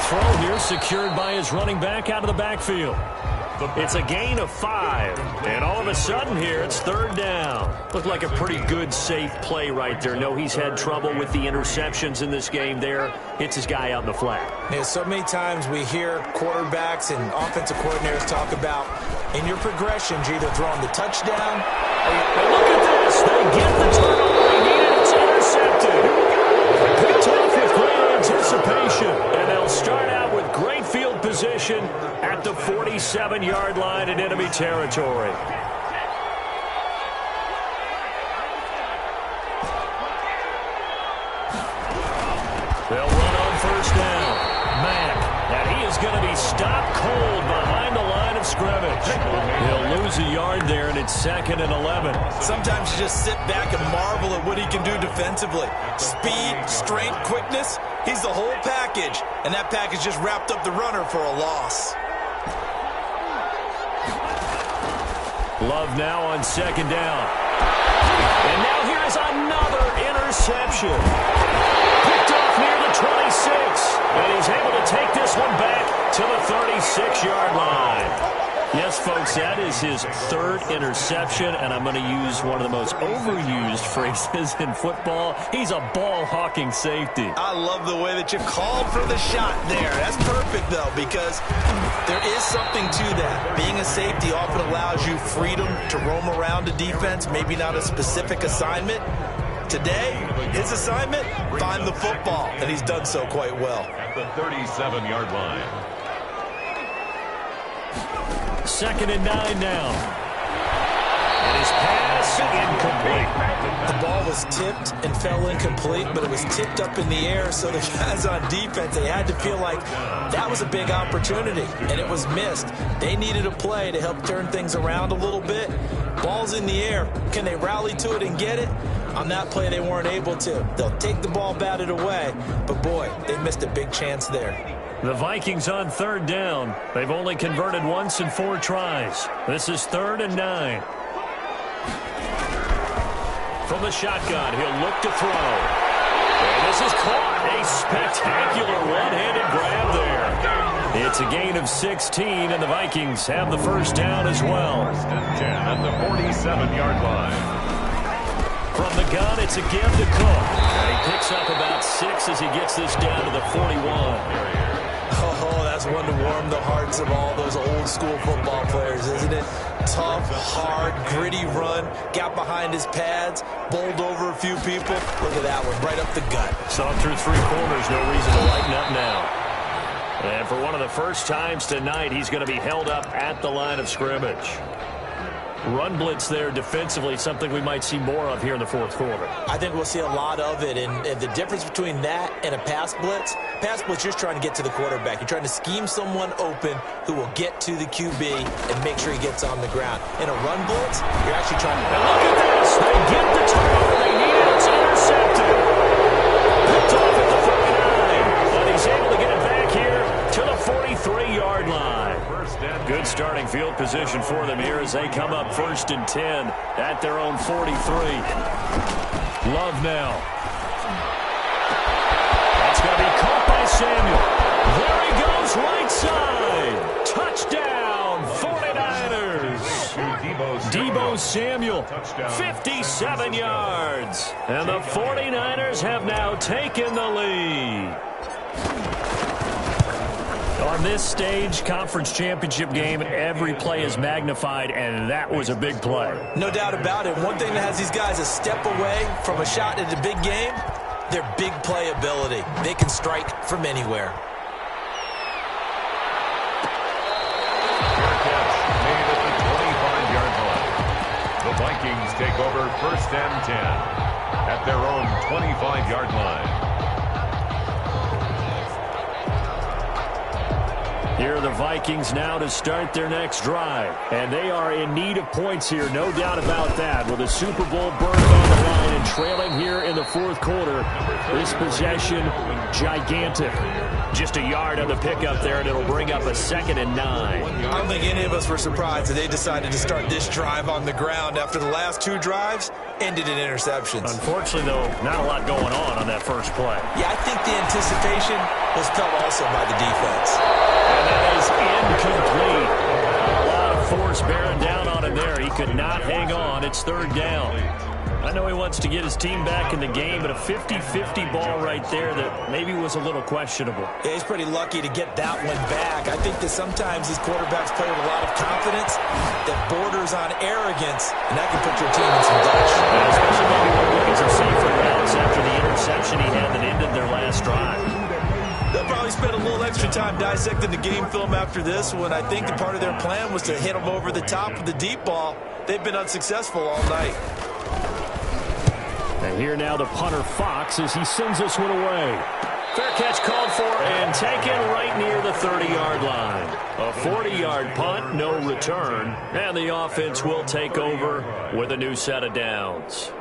Throw here secured by his running back out of the backfield. It's a gain of 5. And all of a sudden here, it's 3rd down. Looked like a pretty good, safe play right there. No, he's had trouble with the interceptions in this game there. Hits his guy out in the flat. Yeah, so many times we hear quarterbacks and offensive coordinators talk about in your progressions, you're either throwing the touchdown or and look at this. They get the turnover they needed. It's intercepted. Picked off with great at the 47-yard line in enemy territory. They'll run on first down. Mack, and he is going to be stopped cold behind the line of scrimmage. He'll lose a yard there, and it's 2nd and 11. Sometimes you just sit back and marvel at what he can do defensively. Speed, strength, quickness, he's the whole package. And that package just wrapped up the runner for a loss. Love now on 2nd down. And now here's another interception. Picked off near the 26. And he's able to take this one back to the 36-yard line. Yes, folks, that is his 3rd interception, and I'm going to use one of the most overused phrases in football. He's a ball-hawking safety. I love the way that you called for the shot there. That's perfect, though, because there is something to that. Being a safety often allows you freedom to roam around a defense, maybe not a specific assignment. Today, his assignment, find the football, and he's done so quite well. At the 37-yard line. 2nd and 9 now. And his pass incomplete. The ball was tipped and fell incomplete, but it was tipped up in the air, so the guys on defense, they had to feel like that was a big opportunity, and it was missed. They needed a play to help turn things around a little bit. Ball's in the air. Can they rally to it and get it? On that play, they weren't able to. They'll take the ball batted away, but boy, they missed a big chance there. The Vikings on 3rd down. They've only converted once in 4 tries. This is 3rd and 9. From the shotgun, he'll look to throw. And this is caught. A spectacular one-handed grab there. It's a gain of 16, and the Vikings have the first down as well. 1st and 10 at the 47-yard line. From the gun, it's a give to Cook. And he picks up about 6 as he gets this down to the 41. Oh, that's one to warm the hearts of all those old-school football players, isn't it? Tough, hard, gritty run, got behind his pads, bowled over a few people. Look at that one, right up the gut. Saw through 3 corners, no reason to lighten up now. And for one of the first times tonight, he's going to be held up at the line of scrimmage. Run blitz there defensively, something we might see more of here in the 4th quarter. I think we'll see a lot of it, and the difference between that and a pass blitz, you're just trying to get to the quarterback. You're trying to scheme someone open who will get to the QB and make sure he gets on the ground. In a run blitz, you're actually trying to... And look at this! They get the turnover they need, and it's intercepted. Picked off at the 49, but he's able to get it back here to the 43-yard line. Good starting field position for them here as they come up 1st and 10 at their own 43. Love now. That's going to be caught by Samuel. There he goes, right side. Touchdown, 49ers. Deebo Samuel, 57 yards. And the 49ers have now taken the lead. On this stage, conference championship game, every play is magnified, and that was a big play. No doubt about it. One thing that has these guys a step away from a shot at a big game, their big play ability. They can strike from anywhere. Fair catch made at the 25-yard line. The Vikings take over 1st and 10 at their own 25-yard line. Here are the Vikings now to start their next drive. And they are in need of points here, no doubt about that. With a Super Bowl berth on the line and trailing here in the 4th quarter. This possession, gigantic. Just a yard on the pickup there, and it'll bring up a 2nd and 9. I don't think any of us were surprised that they decided to start this drive on the ground after the last 2 drives ended in interceptions. Unfortunately, though, not a lot going on that first play. Yeah, I think the anticipation was felt also by the defense. And that is incomplete. A lot of force bearing down on him there. He could not hang on. It's 3rd down. I know he wants to get his team back in the game, but a 50-50 ball right there that maybe was a little questionable. Yeah, he's pretty lucky to get that one back. I think that sometimes these quarterbacks play with a lot of confidence that borders on arrogance, and that can put your team in some dutch. Yeah, especially maybe when looking for safer routes after the interception he had that ended their last drive. They'll probably spend a little extra extra time dissecting the game film after this one. I think the part of their plan was to hit them over the top with the deep ball. They've been unsuccessful all night. And here now the punter Fox as he sends this one away. Fair catch called for and taken right near the 30-yard line. A 40-yard punt, no return, and the offense will take over with a new set of downs.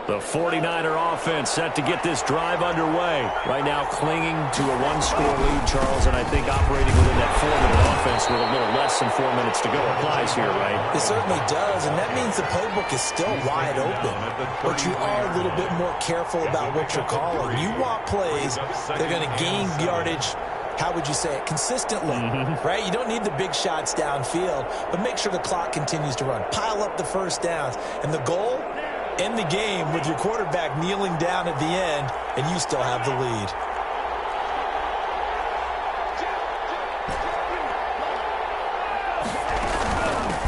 The 49er offense set to get this drive underway. Right now clinging to a one-score lead, Charles, and I think operating within that 4-minute offense with a little less than 4 minutes to go applies here, right? It certainly does, and that means the playbook is still wide open. But you are a little bit more careful about what you're calling. You want plays that are going to gain yardage, how would you say it, consistently, right? You don't need the big shots downfield, but make sure the clock continues to run. Pile up the first downs, and the goal, end the game with your quarterback kneeling down at the end, and you still have the lead.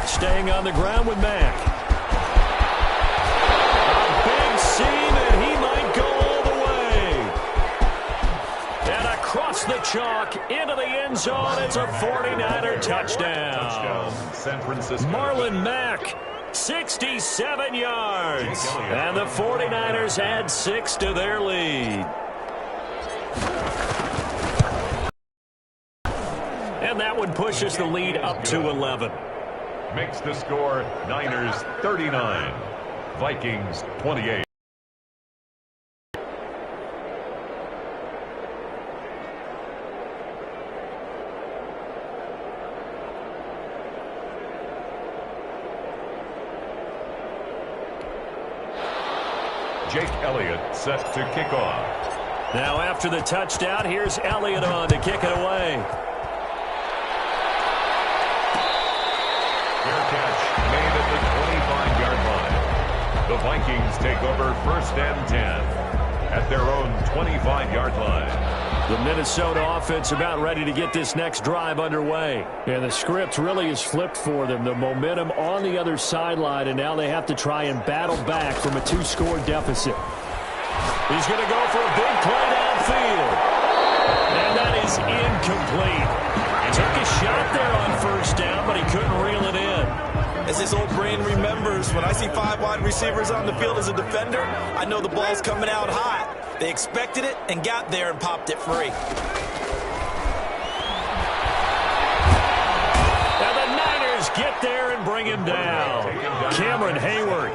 Staying on the ground with Mack. A big seam, and he might go all the way. And across the chalk, into the end zone, it's a 49er touchdown. San Francisco. Marlon Mack, 67 yards. And the 49ers add 6 to their lead. And that one pushes the lead up to 11. Makes the score Niners 39, Vikings 28. Jake Elliott set to kick off. Now after the touchdown, here's Elliott on to kick it away. Fair catch made at the 25-yard line. The Vikings take over 1st and 10 at their own 25-yard line. The Minnesota offense about ready to get this next drive underway. And the script really is flipped for them. The momentum on the other sideline, and now they have to try and battle back from a 2-score deficit. He's going to go for a big play downfield. And that is incomplete. Took a shot there on 1st down, but he couldn't reel it in. As his old brain remembers, when I see 5 wide receivers on the field as a defender, I know the ball's coming out hot. They expected it and got there and popped it free. And the Niners get there and bring him down. Cameron Hayward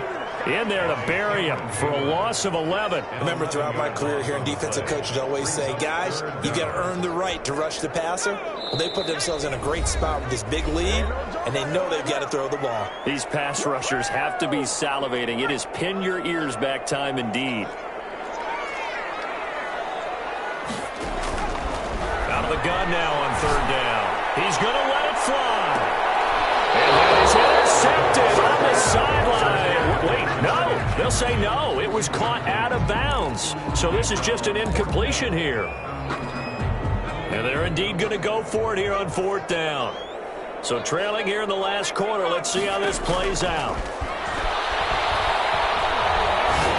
in there to bury him for a loss of 11. Remember, throughout my career here in defensive coaches always say, guys, you got to earn the right to rush the passer. Well, they put themselves in a great spot with this big lead, and they know they've got to throw the ball. These pass rushers have to be salivating. It is pin your ears back time indeed. Out of the gun now on 3rd down. He's going to let it fly. And that is intercepted on the sideline. Wait, no. They'll say no. It was caught out of bounds. So this is just an incompletion here. And they're indeed going to go for it here on 4th down. So trailing here in the last quarter. Let's see how this plays out.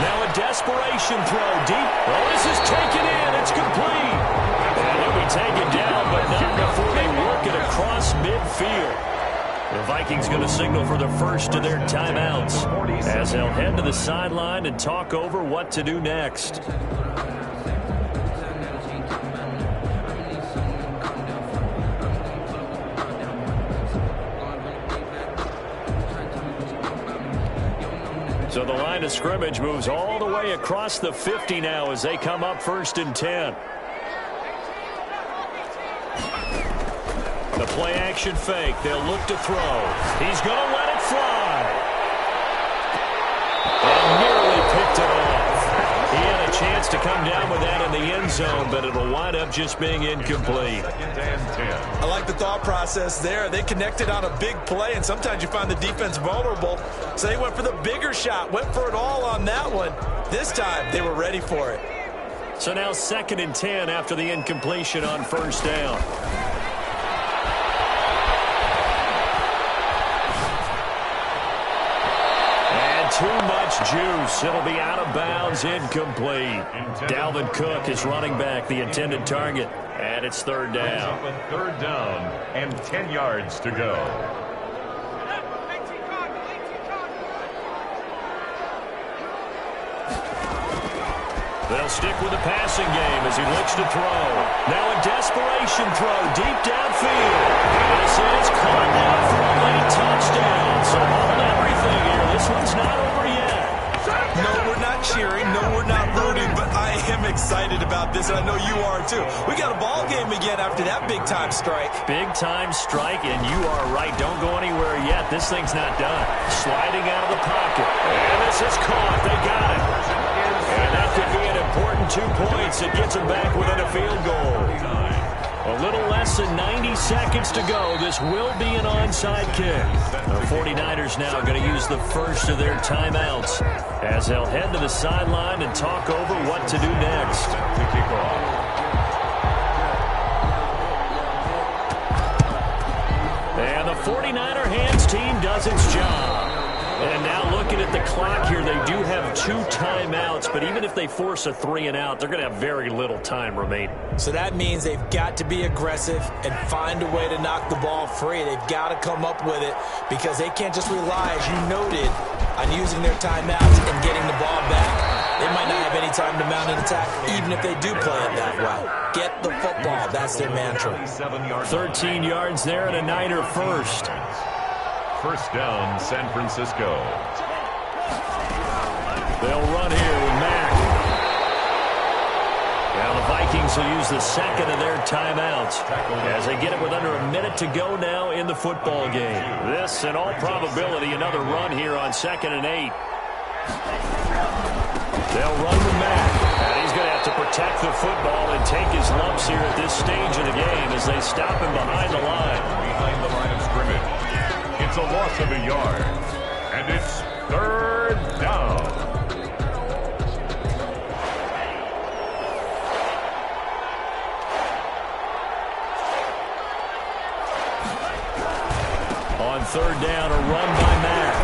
Now a desperation throw deep. Oh, this is taken in. It's complete. And he'll be taken down, but not before they work it across midfield. The Vikings going to signal for the first of their timeouts as they'll head to the sideline and talk over what to do next. So the line of scrimmage moves all the way across the 50 now as they come up 1st and 10. The play action fake. They'll look to throw. He's going to let it fly. And nearly picked it off. He had a chance to come down with that in the end zone, but it'll wind up just being incomplete. I like the thought process there. They connected on a big play, and sometimes you find the defense vulnerable. So they went for the bigger shot, went for it all on that one. This time, they were ready for it. So now 2nd and 10 after the incompletion on 1st down. too much juice. It'll be out of bounds, incomplete. Dalvin Cook is running back, the intended target, and it's third down. Third down and 10 yards to go. They'll stick with the passing game as he looks to throw. Now a desperation throw deep downfield. This is caught now for a late touchdown. So hold everything here. This one's not over yet. No, we're not cheering. No, we're not rooting. But I am excited about this, and I know you are too. We got a ball game again after that big-time strike. Big-time strike, and you are right. Don't go anywhere yet. This thing's not done. Sliding out of the pocket. And this is caught. They got it. And that could be an important 2 points. It gets them back within a field goal. A little less than 90 seconds to go. This will be an onside kick. The 49ers now going to use the first of their timeouts as they'll head to the sideline and talk over what to do next. To kick off. And the 49er hands team does its job. And now looking at the clock here, they do have 2 timeouts, but even if they force a 3-and-out, they're going to have very little time remaining. So that means they've got to be aggressive and find a way to knock the ball free. They've got to come up with it because they can't just rely, as you noted, on using their timeouts and getting the ball back. They might not have any time to mount an attack, even if they do play it that way. Get the football. That's their mantra. 13 yards there and a Niner first. First down, San Francisco. They'll run here with Mack. Now the Vikings will use the second of their timeouts as they get it with under a minute to go now in the football game. This, in all probability, another run here on 2nd and 8. They'll run with Mack. And he's going to have to protect the football and take his lumps here at this stage of the game as they stop him behind the line. Behind the line of scrimmage. It's a loss of a yard, and it's third down. On third down, a run by Mack.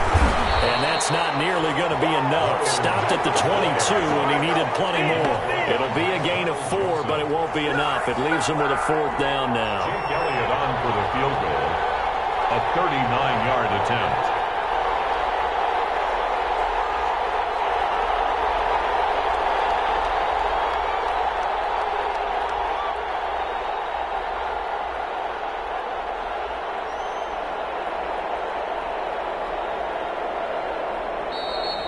And that's not nearly going to be enough. Stopped at the 22, and he needed plenty more. It'll be a gain of 4, but it won't be enough. It leaves him with a 4th down now. Jake Elliott on for the field goal. A 39-yard attempt.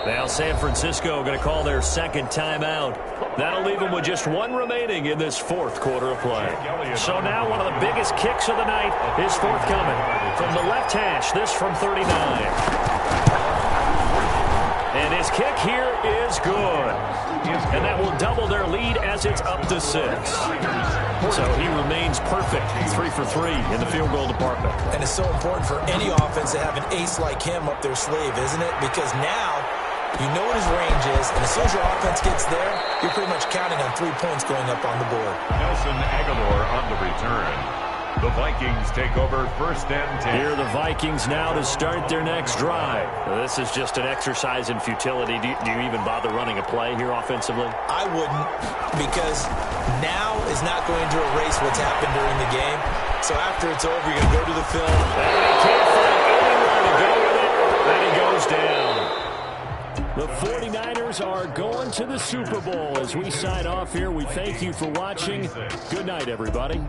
Now San Francisco going to call their second timeout. That'll leave them with just 1 remaining in this 4th quarter of play. So now one of the biggest kicks of the night is forthcoming. From the left hash, this from 39. And his kick here is good. And that will double their lead as it's up to 6. So he remains perfect. 3 for 3 in the field goal department. And it's so important for any offense to have an ace like him up their sleeve, isn't it? Because now you know what his range is, and as soon as your offense gets there, you're pretty much counting on 3 points going up on the board. Nelson Aguilar on the return. The Vikings take over 1st and 10. Here are the Vikings now to start their next drive. Now, this is just an exercise in futility. Do you even bother running a play here offensively? I wouldn't, because now is not going to erase what's happened during the game. So after it's over, you're going to go to the film. And he can't find anywhere to go with it. Then he goes down. The 49ers are going to the Super Bowl. As we sign off here, we thank you for watching. Good night, everybody.